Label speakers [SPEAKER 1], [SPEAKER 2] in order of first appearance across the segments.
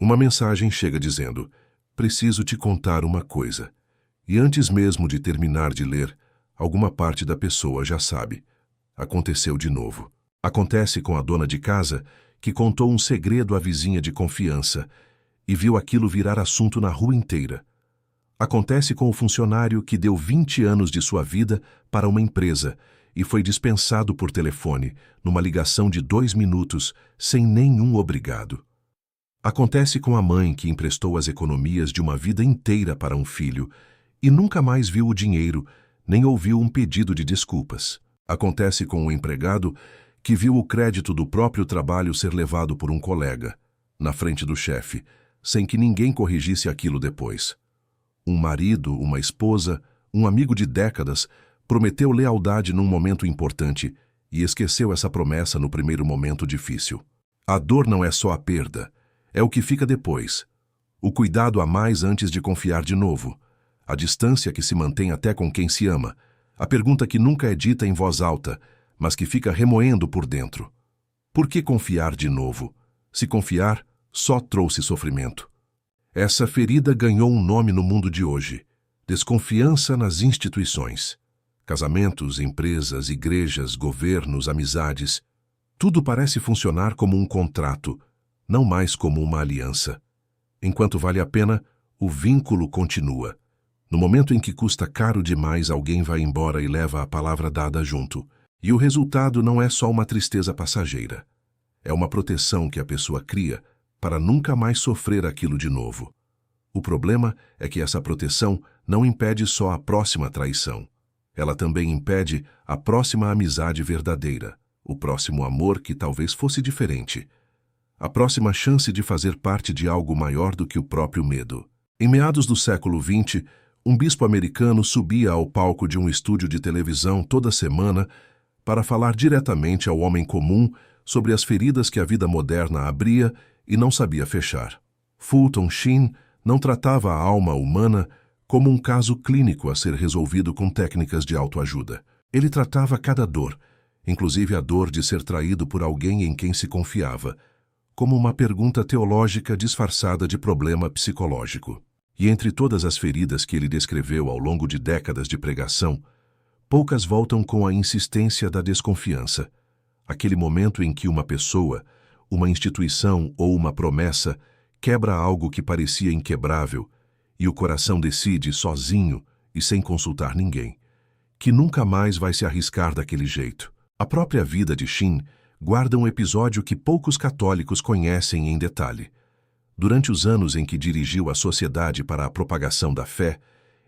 [SPEAKER 1] Uma mensagem chega dizendo: "Preciso te contar uma coisa." E antes mesmo de terminar de ler, alguma parte da pessoa já sabe. Aconteceu de novo. Acontece com a dona de casa, que contou um segredo à vizinha de confiança e viu aquilo virar assunto na rua inteira. Acontece com o funcionário que deu 20 anos de sua vida para uma empresa e foi dispensado por telefone, numa ligação de 2 minutos, sem nenhum obrigado. Acontece com a mãe que emprestou as economias de uma vida inteira para um filho e nunca mais viu o dinheiro, nem ouviu um pedido de desculpas. Acontece com o empregado que viu o crédito do próprio trabalho ser levado por um colega, na frente do chefe, sem que ninguém corrigisse aquilo depois. Um marido, uma esposa, um amigo de décadas prometeu lealdade num momento importante e esqueceu essa promessa no primeiro momento difícil. A dor não é só a perda, é o que fica depois. O cuidado a mais antes de confiar de novo. A distância que se mantém até com quem se ama. A pergunta que nunca é dita em voz alta, mas que fica remoendo por dentro. Por que confiar de novo? Se confiar, só trouxe sofrimento. Essa ferida ganhou um nome no mundo de hoje: desconfiança nas instituições. Casamentos, empresas, igrejas, governos, amizades. Tudo parece funcionar como um contrato, não mais como uma aliança. Enquanto vale a pena, o vínculo continua. No momento em que custa caro demais, alguém vai embora e leva a palavra dada junto. E o resultado não é só uma tristeza passageira. É uma proteção que a pessoa cria para nunca mais sofrer aquilo de novo. O problema é que essa proteção não impede só a próxima traição. Ela também impede a próxima amizade verdadeira, o próximo amor que talvez fosse diferente, a próxima chance de fazer parte de algo maior do que o próprio medo. Em meados do século XX, um bispo americano subia ao palco de um estúdio de televisão toda semana para falar diretamente ao homem comum sobre as feridas que a vida moderna abria e não sabia fechar. Fulton Sheen não tratava a alma humana como um caso clínico a ser resolvido com técnicas de autoajuda. Ele tratava cada dor, inclusive a dor de ser traído por alguém em quem se confiava, como uma pergunta teológica disfarçada de problema psicológico. E entre todas as feridas que ele descreveu ao longo de décadas de pregação, poucas voltam com a insistência da desconfiança. Aquele momento em que uma pessoa, uma instituição ou uma promessa quebra algo que parecia inquebrável e o coração decide, sozinho e sem consultar ninguém, que nunca mais vai se arriscar daquele jeito. A própria vida de Sheen guarda um episódio que poucos católicos conhecem em detalhe. Durante os anos em que dirigiu a Sociedade para a Propagação da Fé,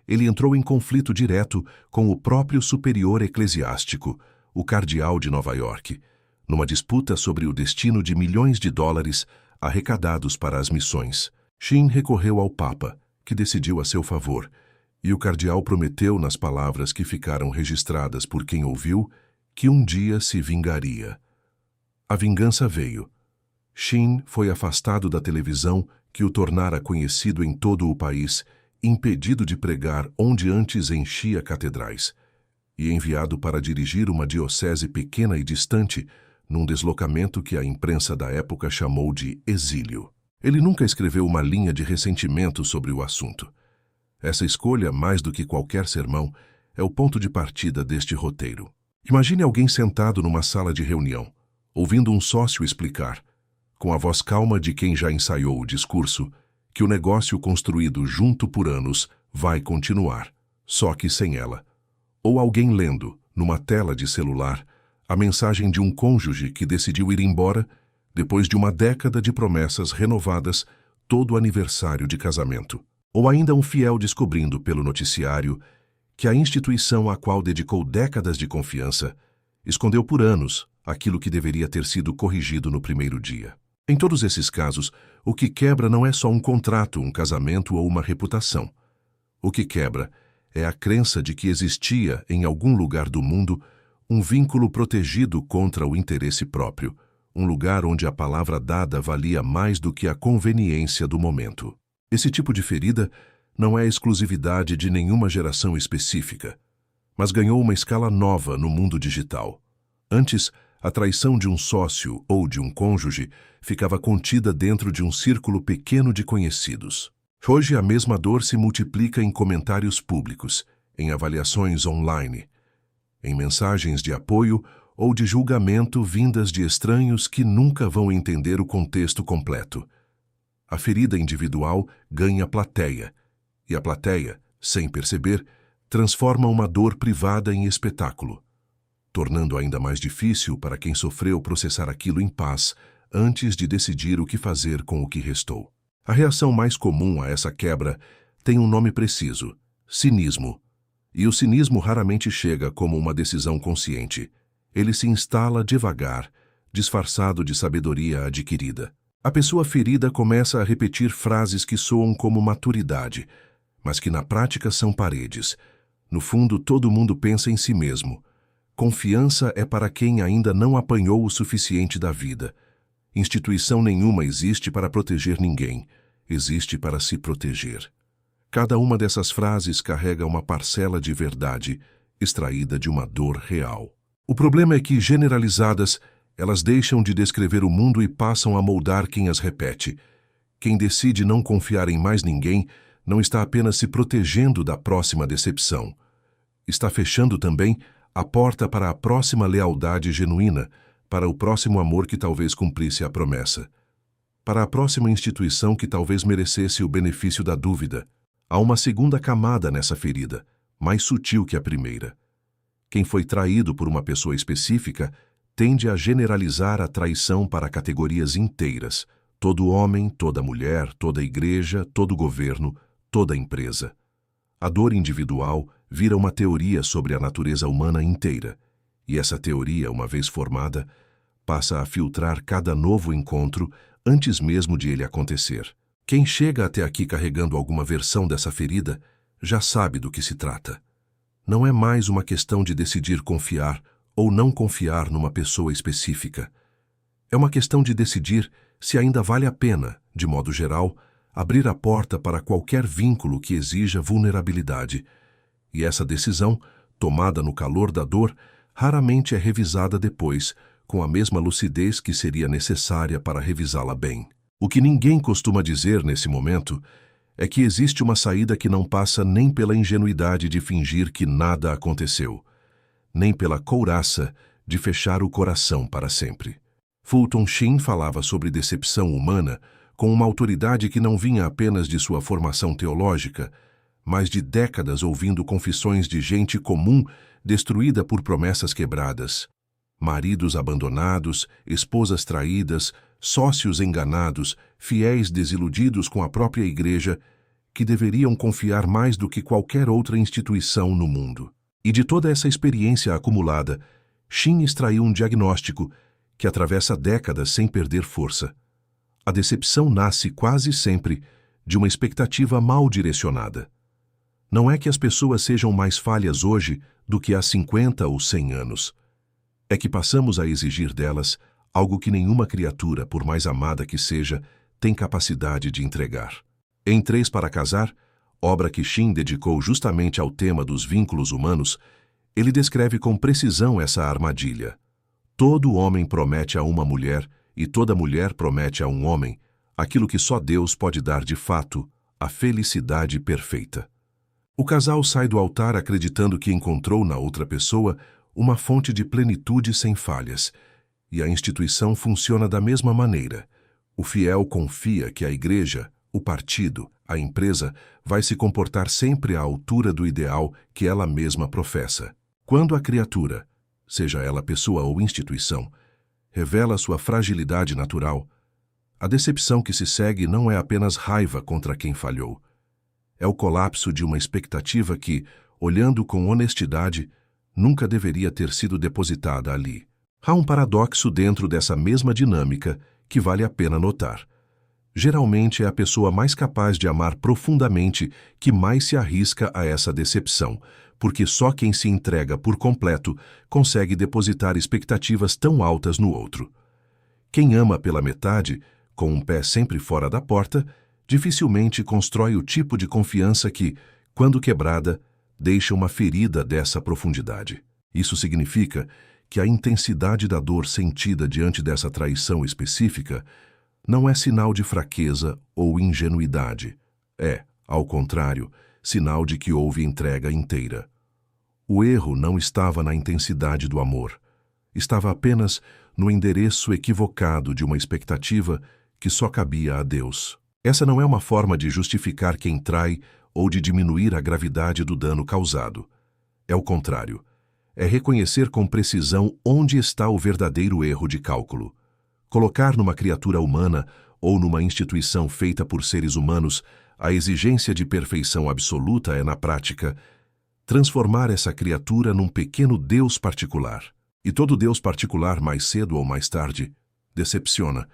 [SPEAKER 1] ele entrou em conflito direto com o próprio superior eclesiástico, o cardeal de Nova York, numa disputa sobre o destino de milhões de dólares arrecadados para as missões. Sheen recorreu ao Papa, que decidiu a seu favor, e o cardeal prometeu, nas palavras que ficaram registradas por quem ouviu, que um dia se vingaria. A vingança veio. Sheen foi afastado da televisão, que o tornara conhecido em todo o país, impedido de pregar onde antes enchia catedrais, e enviado para dirigir uma diocese pequena e distante, num deslocamento que a imprensa da época chamou de exílio. Ele nunca escreveu uma linha de ressentimento sobre o assunto. Essa escolha, mais do que qualquer sermão, é o ponto de partida deste roteiro. Imagine alguém sentado numa sala de reunião, ouvindo um sócio explicar, com a voz calma de quem já ensaiou o discurso, que o negócio construído junto por anos vai continuar, só que sem ela. Ou alguém lendo, numa tela de celular, a mensagem de um cônjuge que decidiu ir embora depois de uma década de promessas renovadas todo o aniversário de casamento. Ou ainda um fiel descobrindo pelo noticiário que a instituição à qual dedicou décadas de confiança escondeu por anos aquilo que deveria ter sido corrigido no primeiro dia. Em todos esses casos, o que quebra não é só um contrato, um casamento ou uma reputação. O que quebra é a crença de que existia, em algum lugar do mundo, um vínculo protegido contra o interesse próprio, um lugar onde a palavra dada valia mais do que a conveniência do momento. Esse tipo de ferida não é exclusividade de nenhuma geração específica, mas ganhou uma escala nova no mundo digital. Antes, A traição de um sócio ou de um cônjuge ficava contida dentro de um círculo pequeno de conhecidos. Hoje, a mesma dor se multiplica em comentários públicos, em avaliações online, em mensagens de apoio ou de julgamento vindas de estranhos que nunca vão entender o contexto completo. A ferida individual ganha plateia, e a plateia, sem perceber, transforma uma dor privada em espetáculo, tornando ainda mais difícil para quem sofreu processar aquilo em paz antes de decidir o que fazer com o que restou. A reação mais comum a essa quebra tem um nome preciso: cinismo. E o cinismo raramente chega como uma decisão consciente. Ele se instala devagar, disfarçado de sabedoria adquirida. A pessoa ferida começa a repetir frases que soam como maturidade, mas que na prática são paredes. No fundo, todo mundo pensa em si mesmo. Confiança é para quem ainda não apanhou o suficiente da vida. Instituição nenhuma existe para proteger ninguém. Existe para se proteger. Cada uma dessas frases carrega uma parcela de verdade, extraída de uma dor real. O problema é que, generalizadas, elas deixam de descrever o mundo e passam a moldar quem as repete. Quem decide não confiar em mais ninguém não está apenas se protegendo da próxima decepção. Está fechando também a porta para a próxima lealdade genuína, para o próximo amor que talvez cumprisse a promessa, para a próxima instituição que talvez merecesse o benefício da dúvida. Há uma segunda camada nessa ferida, mais sutil que a primeira. Quem foi traído por uma pessoa específica tende a generalizar a traição para categorias inteiras: todo homem, toda mulher, toda igreja, todo governo, toda empresa. A dor individual vira uma teoria sobre a natureza humana inteira, e essa teoria, uma vez formada, passa a filtrar cada novo encontro antes mesmo de ele acontecer. Quem chega até aqui carregando alguma versão dessa ferida já sabe do que se trata. Não é mais uma questão de decidir confiar ou não confiar numa pessoa específica. É uma questão de decidir se ainda vale a pena, de modo geral, abrir a porta para qualquer vínculo que exija vulnerabilidade. E essa decisão, tomada no calor da dor, raramente é revisada depois, com a mesma lucidez que seria necessária para revisá-la bem. O que ninguém costuma dizer nesse momento é que existe uma saída que não passa nem pela ingenuidade de fingir que nada aconteceu, nem pela couraça de fechar o coração para sempre. Fulton Sheen falava sobre decepção humana com uma autoridade que não vinha apenas de sua formação teológica, mas de décadas ouvindo confissões de gente comum destruída por promessas quebradas. Maridos abandonados, esposas traídas, sócios enganados, fiéis desiludidos com a própria igreja, que deveriam confiar mais do que qualquer outra instituição no mundo. E de toda essa experiência acumulada, Sheen extraiu um diagnóstico que atravessa décadas sem perder força. A decepção nasce quase sempre de uma expectativa mal direcionada. Não é que as pessoas sejam mais falhas hoje do que há 50 ou 100 anos. É que passamos a exigir delas algo que nenhuma criatura, por mais amada que seja, tem capacidade de entregar. Em Três para Casar, obra que Sheen dedicou justamente ao tema dos vínculos humanos, ele descreve com precisão essa armadilha. Todo homem promete a uma mulher e toda mulher promete a um homem aquilo que só Deus pode dar de fato, a felicidade perfeita. O casal sai do altar acreditando que encontrou na outra pessoa uma fonte de plenitude sem falhas, e a instituição funciona da mesma maneira. O fiel confia que a igreja, o partido, a empresa vai se comportar sempre à altura do ideal que ela mesma professa. Quando a criatura, seja ela pessoa ou instituição, revela sua fragilidade natural, a decepção que se segue não é apenas raiva contra quem falhou. É o colapso de uma expectativa que, olhando com honestidade, nunca deveria ter sido depositada ali. Há um paradoxo dentro dessa mesma dinâmica que vale a pena notar. Geralmente é a pessoa mais capaz de amar profundamente que mais se arrisca a essa decepção, porque só quem se entrega por completo consegue depositar expectativas tão altas no outro. Quem ama pela metade, com um pé sempre fora da porta, dificilmente constrói o tipo de confiança que, quando quebrada, deixa uma ferida dessa profundidade. Isso significa que a intensidade da dor sentida diante dessa traição específica não é sinal de fraqueza ou ingenuidade. É, ao contrário, sinal de que houve entrega inteira. O erro não estava na intensidade do amor. Estava apenas no endereço equivocado de uma expectativa que só cabia a Deus. Essa não é uma forma de justificar quem trai ou de diminuir a gravidade do dano causado. É o contrário. É reconhecer com precisão onde está o verdadeiro erro de cálculo. Colocar numa criatura humana ou numa instituição feita por seres humanos a exigência de perfeição absoluta é, na prática, transformar essa criatura num pequeno Deus particular. E todo Deus particular, mais cedo ou mais tarde, decepciona,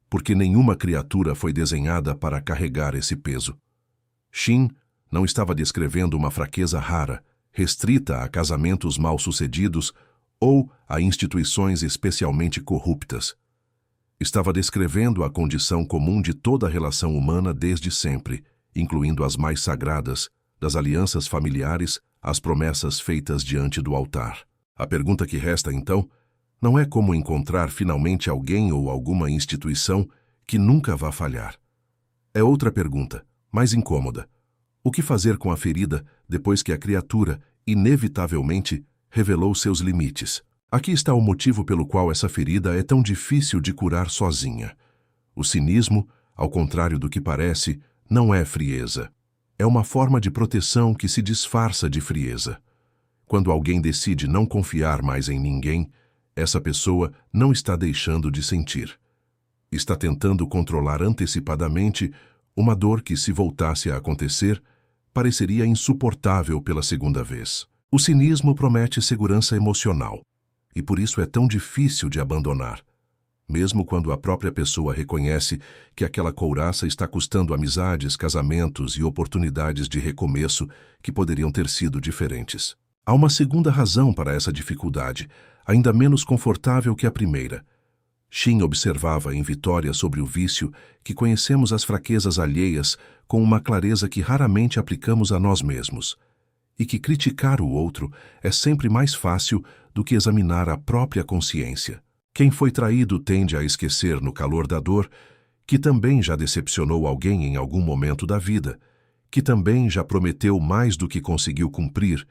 [SPEAKER 1] porque nenhuma criatura foi desenhada para carregar esse peso. Shin não estava descrevendo uma fraqueza rara, restrita a casamentos mal-sucedidos ou a instituições especialmente corruptas. Estava descrevendo a condição comum de toda a relação humana desde sempre, incluindo as mais sagradas, das alianças familiares às promessas feitas diante do altar. A pergunta que resta, então, não é como encontrar finalmente alguém ou alguma instituição que nunca vá falhar. É outra pergunta, mais incômoda. O que fazer com a ferida depois que a criatura, inevitavelmente, revelou seus limites? Aqui está o motivo pelo qual essa ferida é tão difícil de curar sozinha. O cinismo, ao contrário do que parece, não é frieza. É uma forma de proteção que se disfarça de frieza. Quando alguém decide não confiar mais em ninguém, essa pessoa não está deixando de sentir. Está tentando controlar antecipadamente uma dor que, se voltasse a acontecer, pareceria insuportável pela segunda vez. O cinismo promete segurança emocional, e por isso é tão difícil de abandonar, mesmo quando a própria pessoa reconhece que aquela couraça está custando amizades, casamentos e oportunidades de recomeço que poderiam ter sido diferentes. Há uma segunda razão para essa dificuldade, ainda menos confortável que a primeira. Shin observava em Vitória sobre o vício que conhecemos as fraquezas alheias com uma clareza que raramente aplicamos a nós mesmos, e que criticar o outro é sempre mais fácil do que examinar a própria consciência. Quem foi traído tende a esquecer no calor da dor que também já decepcionou alguém em algum momento da vida, que também já prometeu mais do que conseguiu cumprir,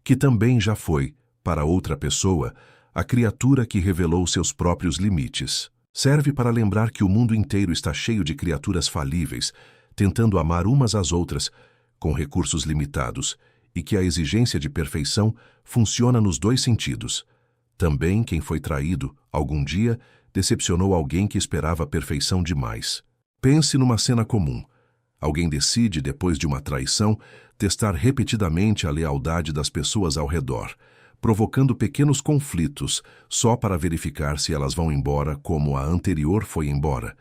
[SPEAKER 1] que também já foi, para outra pessoa, a criatura que revelou seus próprios limites. Serve para lembrar que o mundo inteiro está cheio de criaturas falíveis, tentando amar umas às outras, com recursos limitados, e que a exigência de perfeição funciona nos dois sentidos. Também quem foi traído, algum dia, decepcionou alguém que esperava perfeição demais. Pense numa cena comum. Alguém decide, depois de uma traição, testar repetidamente a lealdade das pessoas ao redor, provocando pequenos conflitos só para verificar se elas vão embora como a anterior foi embora.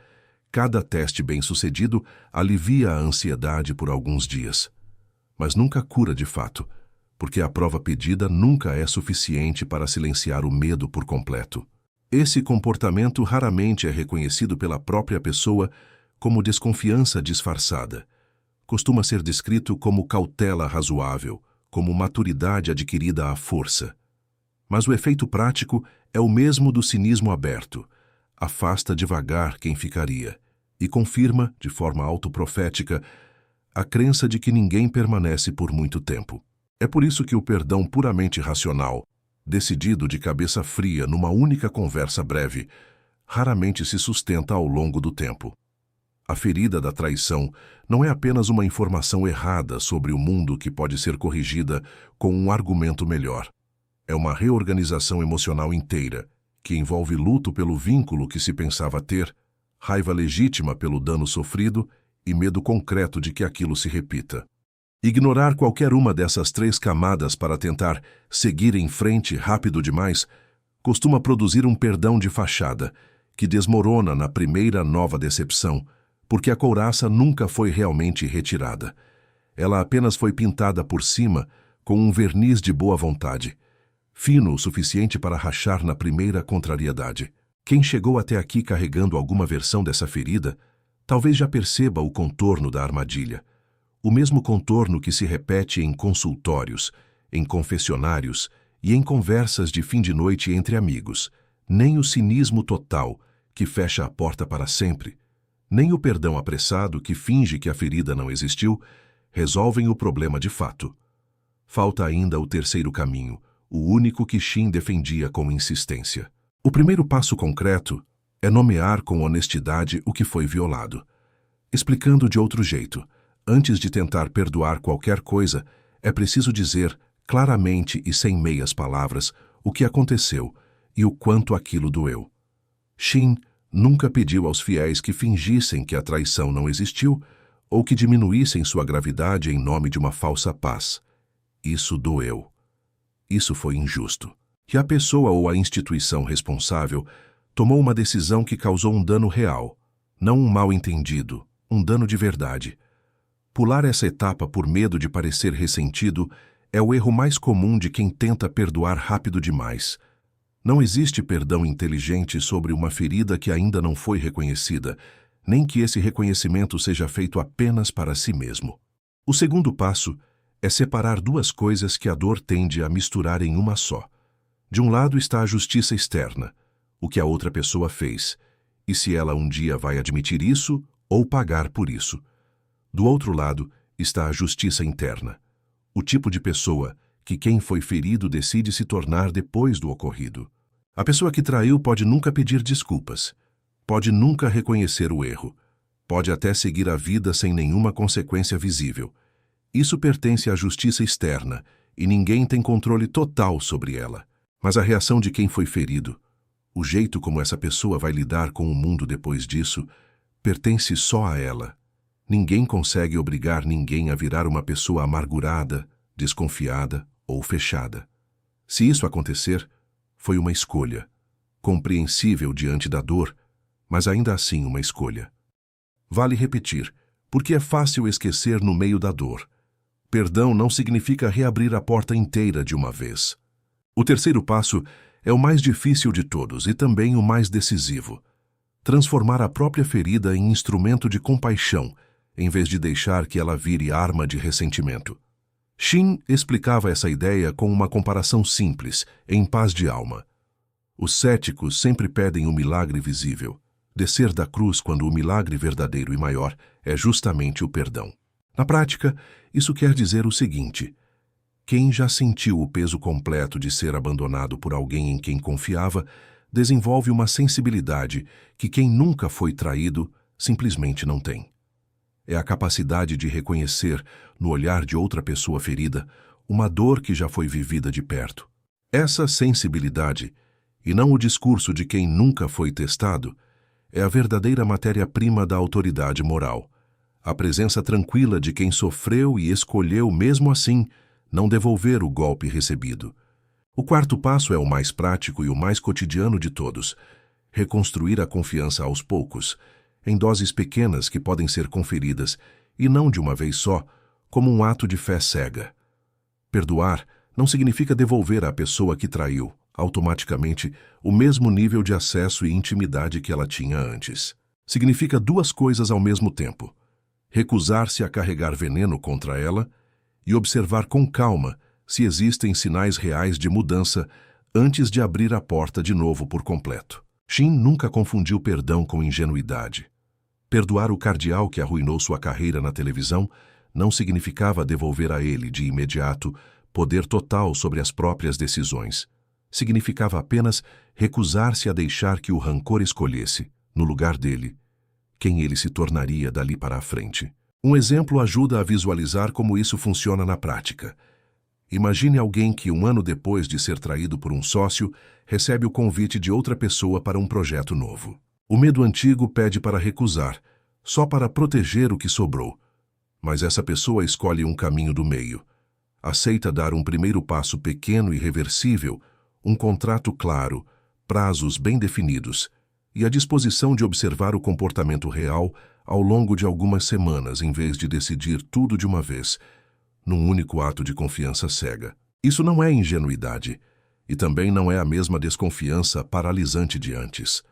[SPEAKER 1] Cada teste bem-sucedido alivia a ansiedade por alguns dias, mas nunca cura de fato, porque a prova pedida nunca é suficiente para silenciar o medo por completo. Esse comportamento raramente é reconhecido pela própria pessoa como desconfiança disfarçada. Costuma ser descrito como cautela razoável, como maturidade adquirida à força. Mas o efeito prático é o mesmo do cinismo aberto. Afasta devagar quem ficaria e confirma, de forma autoprofética, a crença de que ninguém permanece por muito tempo. É por isso que o perdão puramente racional, decidido de cabeça fria numa única conversa breve, raramente se sustenta ao longo do tempo. A ferida da traição não é apenas uma informação errada sobre o mundo que pode ser corrigida com um argumento melhor. É uma reorganização emocional inteira, que envolve luto pelo vínculo que se pensava ter, raiva legítima pelo dano sofrido e medo concreto de que aquilo se repita. Ignorar qualquer uma dessas três camadas para tentar seguir em frente rápido demais costuma produzir um perdão de fachada, que desmorona na primeira nova decepção, porque a couraça nunca foi realmente retirada. Ela apenas foi pintada por cima com um verniz de boa vontade, fino o suficiente para rachar na primeira contrariedade. Quem chegou até aqui carregando alguma versão dessa ferida, talvez já perceba o contorno da armadilha. O mesmo contorno que se repete em consultórios, em confessionários e em conversas de fim de noite entre amigos, nem o cinismo total, que fecha a porta para sempre, nem o perdão apressado, que finge que a ferida não existiu, resolvem o problema de fato. Falta ainda o terceiro caminho, o único que Shin defendia com insistência. O primeiro passo concreto é nomear com honestidade o que foi violado. Explicando de outro jeito, antes de tentar perdoar qualquer coisa, é preciso dizer claramente e sem meias palavras o que aconteceu e o quanto aquilo doeu. Shin nunca pediu aos fiéis que fingissem que a traição não existiu ou que diminuíssem sua gravidade em nome de uma falsa paz. Isso doeu. Isso foi injusto. E a pessoa ou a instituição responsável tomou uma decisão que causou um dano real, não um mal-entendido, um dano de verdade. Pular essa etapa por medo de parecer ressentido é o erro mais comum de quem tenta perdoar rápido demais. Não existe perdão inteligente sobre uma ferida que ainda não foi reconhecida, nem que esse reconhecimento seja feito apenas para si mesmo. O segundo passo é separar duas coisas que a dor tende a misturar em uma só. De um lado está a justiça externa, o que a outra pessoa fez, e se ela um dia vai admitir isso ou pagar por isso. Do outro lado está a justiça interna, o tipo de pessoa que quem foi ferido decide se tornar depois do ocorrido. A pessoa que traiu pode nunca pedir desculpas, pode nunca reconhecer o erro, pode até seguir a vida sem nenhuma consequência visível. Isso pertence à justiça externa e ninguém tem controle total sobre ela. Mas a reação de quem foi ferido, o jeito como essa pessoa vai lidar com o mundo depois disso, pertence só a ela. Ninguém consegue obrigar ninguém a virar uma pessoa amargurada, desconfiada ou fechada. Se isso acontecer, foi uma escolha, compreensível diante da dor, mas ainda assim uma escolha. Vale repetir, porque é fácil esquecer no meio da dor. Perdão não significa reabrir a porta inteira de uma vez. O terceiro passo é o mais difícil de todos e também o mais decisivo. Transformar a própria ferida em instrumento de compaixão, em vez de deixar que ela vire arma de ressentimento. Shin explicava essa ideia com uma comparação simples, em Paz de Alma. Os céticos sempre pedem o milagre visível, descer da cruz quando o milagre verdadeiro e maior é justamente o perdão. Na prática, isso quer dizer o seguinte: quem já sentiu o peso completo de ser abandonado por alguém em quem confiava, desenvolve uma sensibilidade que quem nunca foi traído simplesmente não tem. É a capacidade de reconhecer, no olhar de outra pessoa ferida, uma dor que já foi vivida de perto. Essa sensibilidade, e não o discurso de quem nunca foi testado, é a verdadeira matéria-prima da autoridade moral. A presença tranquila de quem sofreu e escolheu, mesmo assim, não devolver o golpe recebido. O quarto passo é o mais prático e o mais cotidiano de todos: reconstruir a confiança aos poucos, em doses pequenas que podem ser conferidas, e não de uma vez só, como um ato de fé cega. Perdoar não significa devolver à pessoa que traiu, automaticamente, o mesmo nível de acesso e intimidade que ela tinha antes. Significa duas coisas ao mesmo tempo: recusar-se a carregar veneno contra ela e observar com calma se existem sinais reais de mudança antes de abrir a porta de novo por completo. Shin nunca confundiu perdão com ingenuidade. Perdoar o cardeal que arruinou sua carreira na televisão não significava devolver a ele, de imediato, poder total sobre as próprias decisões. Significava apenas recusar-se a deixar que o rancor escolhesse, no lugar dele, quem ele se tornaria dali para a frente. Um exemplo ajuda a visualizar como isso funciona na prática. Imagine alguém que, um ano depois de ser traído por um sócio, recebe o convite de outra pessoa para um projeto novo. O medo antigo pede para recusar, só para proteger o que sobrou. Mas essa pessoa escolhe um caminho do meio. Aceita dar um primeiro passo pequeno e reversível, um contrato claro, prazos bem definidos, e a disposição de observar o comportamento real ao longo de algumas semanas, em vez de decidir tudo de uma vez, num único ato de confiança cega. Isso não é ingenuidade, e também não é a mesma desconfiança paralisante de antes.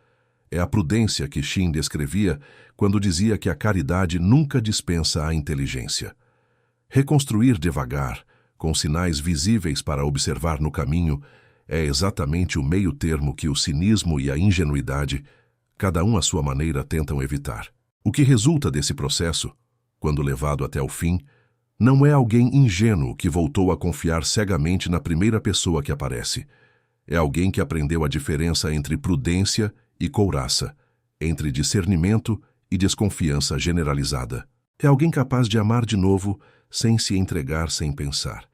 [SPEAKER 1] É a prudência que Shin descrevia quando dizia que a caridade nunca dispensa a inteligência. Reconstruir devagar, com sinais visíveis para observar no caminho, é exatamente o meio termo que o cinismo e a ingenuidade, cada um à sua maneira, tentam evitar. O que resulta desse processo, quando levado até o fim, não é alguém ingênuo que voltou a confiar cegamente na primeira pessoa que aparece. É alguém que aprendeu a diferença entre prudência e couraça, entre discernimento e desconfiança generalizada. É alguém capaz de amar de novo sem se entregar sem pensar.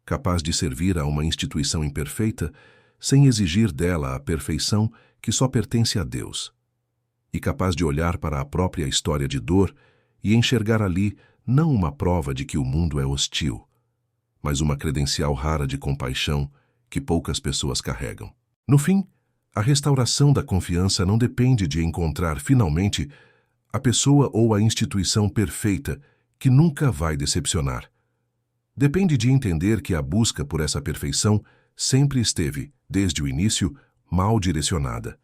[SPEAKER 1] Capaz de servir a uma instituição imperfeita sem exigir dela a perfeição que só pertence a Deus. E capaz de olhar para a própria história de dor e enxergar ali não uma prova de que o mundo é hostil, mas uma credencial rara de compaixão que poucas pessoas carregam. No fim, a restauração da confiança não depende de encontrar finalmente a pessoa ou a instituição perfeita que nunca vai decepcionar. Depende de entender que a busca por essa perfeição sempre esteve, desde o início, mal direcionada.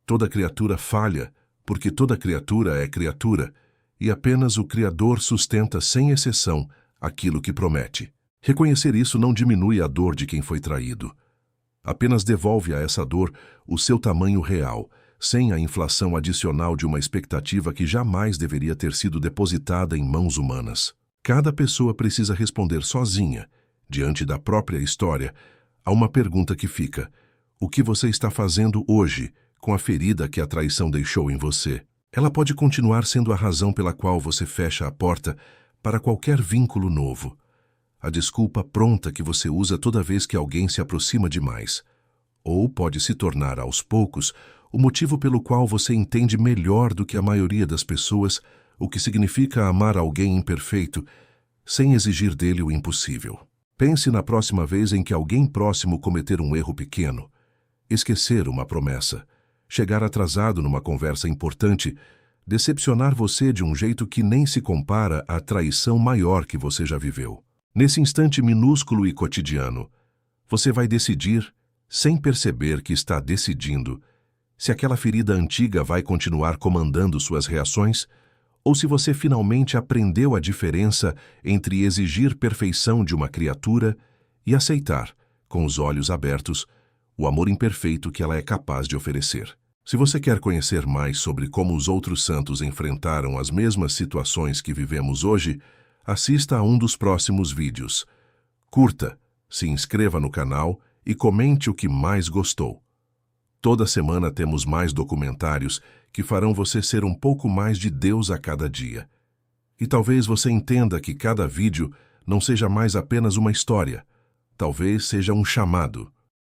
[SPEAKER 1] Toda criatura falha, porque toda criatura é criatura, e apenas o Criador sustenta sem exceção aquilo que promete. Reconhecer isso não diminui a dor de quem foi traído. Apenas devolve a essa dor o seu tamanho real, sem a inflação adicional de uma expectativa que jamais deveria ter sido depositada em mãos humanas. Cada pessoa precisa responder sozinha, diante da própria história, a uma pergunta que fica: o que você está fazendo hoje com a ferida que a traição deixou em você? Ela pode continuar sendo a razão pela qual você fecha a porta para qualquer vínculo novo. A desculpa pronta que você usa toda vez que alguém se aproxima demais. Ou pode se tornar, aos poucos, o motivo pelo qual você entende melhor do que a maioria das pessoas o que significa amar alguém imperfeito, sem exigir dele o impossível. Pense na próxima vez em que alguém próximo cometer um erro pequeno, esquecer uma promessa, chegar atrasado numa conversa importante, decepcionar você de um jeito que nem se compara à traição maior que você já viveu. Nesse instante minúsculo e cotidiano, você vai decidir, sem perceber que está decidindo, se aquela ferida antiga vai continuar comandando suas reações, ou se você finalmente aprendeu a diferença entre exigir perfeição de uma criatura e aceitar, com os olhos abertos, o amor imperfeito que ela é capaz de oferecer. Se você quer conhecer mais sobre como os outros santos enfrentaram as mesmas situações que vivemos hoje, assista a um dos próximos vídeos. Curta, se inscreva no canal e comente o que mais gostou. Toda semana temos mais documentários que farão você ser um pouco mais de Deus a cada dia. E talvez você entenda que cada vídeo não seja mais apenas uma história, talvez seja um chamado.